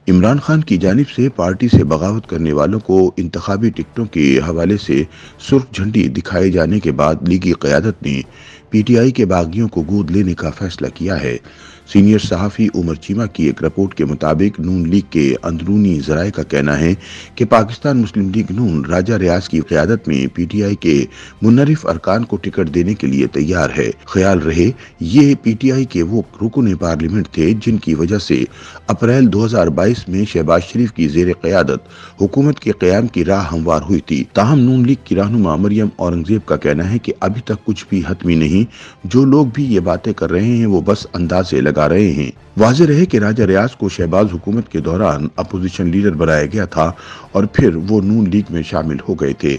عمران خان کی جانب سے پارٹی سے بغاوت کرنے والوں کو انتخابی ٹکٹوں کے حوالے سے سرخ جھنڈی دکھائے جانے کے بعد لیگی قیادت نے پی ٹی آئی کے باغیوں کو گود لینے کا فیصلہ کیا ہے۔ سینئر صحافی عمر چیمہ کی ایک رپورٹ کے مطابق نون لیگ کے اندرونی ذرائع کا کہنا ہے کہ پاکستان مسلم لیگ نون راجہ ریاض کی قیادت میں پی ٹی آئی کے منحرف ارکان کو ٹکٹ دینے کے لیے تیار ہے۔ خیال رہے یہ پی ٹی آئی کے وہ رکن پارلیمنٹ تھے جن کی وجہ سے اپریل 2022 میں شہباز شریف کی زیر قیادت حکومت کے قیام کی راہ ہموار ہوئی تھی۔ تاہم نون لیگ کی رہنما مریم اورنگزیب کا کہنا ہے کہ ابھی تک کچھ بھی حتمی نہیں، جو لوگ بھی یہ باتیں کر رہے ہیں وہ بس اندازے لگا رہے ہیں۔ واضح رہے کہ راجہ ریاض کو شہباز حکومت کے دوران اپوزیشن لیڈر بنایا گیا تھا اور پھر وہ نون لیگ میں شامل ہو گئے تھے۔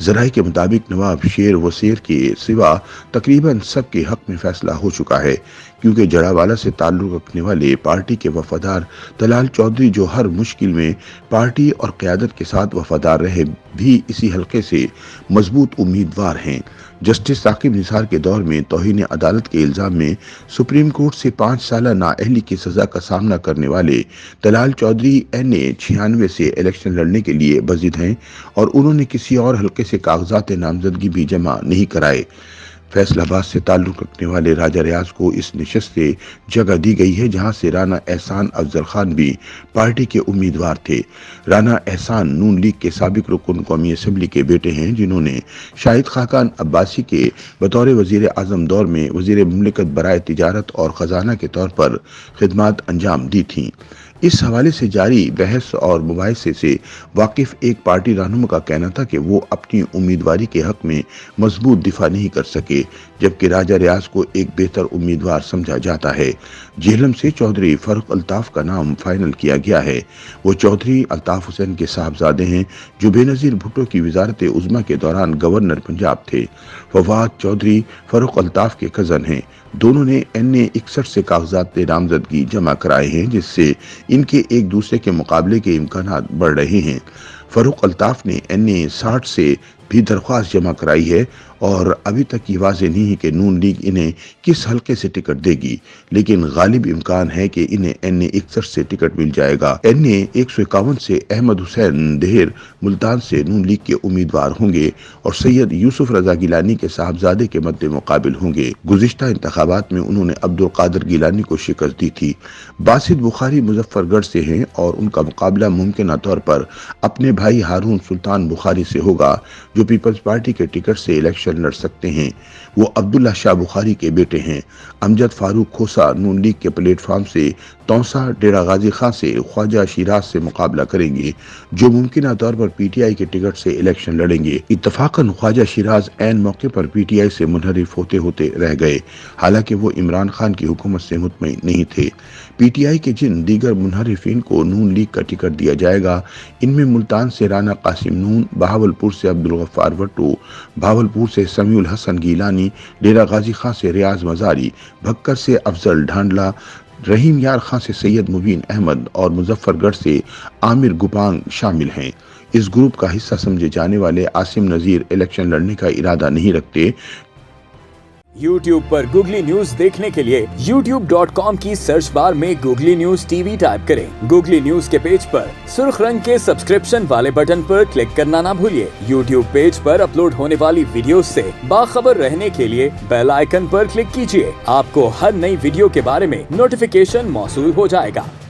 ذرائع کے مطابق نواب شیر وسیر کے سوا تقریباً سب کے حق میں فیصلہ ہو چکا ہے، کیونکہ جڑاوالا سے تعلق رکھنے والے پارٹی کے وفادار طلال چودھری جو ہر مشکل میں پارٹی اور قیادت کے ساتھ وفادار رہے بھی اسی حلقے سے مضبوط امیدوار ہیں۔ جسٹس ثاقب نثار کے دور میں توہین عدالت کے الزام میں سپریم کورٹ سے 5 سالہ نااہلی کی سزا کا سامنا کرنے والے طلال چودھری NA96 سے الیکشن لڑنے کے لیے بضد ہیں اور انہوں نے کسی اور حلقے سے کاغذات نامزدگی بھی جمع نہیں کرائے۔ فیصل آباد سے تعلق رکھنے والے راجہ ریاض کو اس نشست سے جگہ دی گئی ہے، جہاں سے رانا احسان افضل خان بھی پارٹی کے امیدوار تھے۔ رانا احسان نون لیگ کے سابق رکن قومی اسمبلی کے بیٹے ہیں، جنہوں نے شاہد خاقان عباسی کے بطور وزیر اعظم دور میں وزیر مملکت برائے تجارت اور خزانہ کے طور پر خدمات انجام دی تھیں۔ اس حوالے سے جاری بحث اور مباحثے سے واقف ایک پارٹی رہنما کا کہنا تھا کہ وہ اپنی امیدواری کے حق میں مضبوط دفاع نہیں کر سکے، جبکہ راجہ ریاض کو ایک بہتر امیدوار سمجھا جاتا ہے۔ جہلم سے چودھری فاروق الطاف کا نام فائنل کیا گیا ہے۔ وہ چودھری الطاف حسین کے صاحبزادے ہیں، جو بے نظیر بھٹو کی وزارت عظمیٰ کے دوران گورنر پنجاب تھے۔ فواد چودھری فاروق الطاف کے کزن ہیں۔ دونوں نے NA61 سے کاغذات نامزدگی جمع کرائے ہیں، جس سے ان کے ایک دوسرے کے مقابلے کے امکانات بڑھ رہے ہیں۔ فاروق الطاف نے NA60 سے بھی درخواست جمع کرائی ہے اور ابھی تک یہ واضح نہیں ہے کہ نون لیگ انہیں کس حلقے سے ٹکٹ دے گی، لیکن غالب امکان ہے کہ انہیں NA61 سے ٹکٹ مل جائے گا۔ NA151 سے احمد حسین دہر ملتان سے نون لیگ کے امیدوار ہوں گے اور سید یوسف رضا گیلانی کے صاحبزادے کے مد مقابل ہوں گے۔ گزشتہ انتخابات میں انہوں نے عبدالقادر گیلانی کو شکست دی تھی۔ باسط بخاری مظفر گڑھ سے ہیں اور ان کا مقابلہ ممکنہ طور پر اپنے بھائی ہارون سلطان بخاری سے ہوگا، جو پیپلز پارٹی کے ٹکٹ سے الیکشن لڑ سکتے ہیں۔ وہ عبداللہ شاہ بخاری کے بیٹے ہیں۔ امجد فاروق کھوسا نون لیگ کے پلیٹ فارم سے تونسا ڈیرہ غازی خان سے خواجہ شیراز سے مقابلہ کریں گے، جو ممکنہ طور پر پی ٹی آئی کے ٹکٹ سے الیکشن لڑیں گے۔ اتفاقاً خواجہ شیراز عین موقع پر پی ٹی آئی سے منحرف ہوتے رہ گئے، حالانکہ وہ عمران خان کی حکومت سے مطمئن نہیں تھے۔ پی ٹی آئی کے جن دیگر منحرفین کو نون لیگ کا ٹکٹ دیا جائے گا، ان میں ملتان سے رانا قاسم نون، بہاولپور سے عبدالغفار بھٹو، بہاولپور سے سمیع الحسن گیلانی، ڈیرہ غازی خان سے ریاض مزاری، بھکر سے افضل ڈھانڈلا، رحیم یار خان سے سید مبین احمد اور مظفر گڑھ سے عامر گپانگ شامل ہیں۔ اس گروپ کا حصہ سمجھے جانے والے عاصم نذیر الیکشن لڑنے کا ارادہ نہیں رکھتے۔ یوٹیوب پر گوگلی نیوز دیکھنے کے لیے youtube.com کی سرچ بار میں googly news T V type کریں۔ گوگلی نیوز کے پیج پر سرخ رنگ کے سبسکرپشن والے بٹن پر کلک کرنا نہ بھولیے۔ یوٹیوب پیج پر اپلوڈ ہونے والی ویڈیوز سے باخبر رہنے کے لیے بیل آئیکن پر کلک کیجیے۔ آپ کو ہر نئی ویڈیو کے بارے میں نوٹیفیکیشن موصول ہو جائے گا۔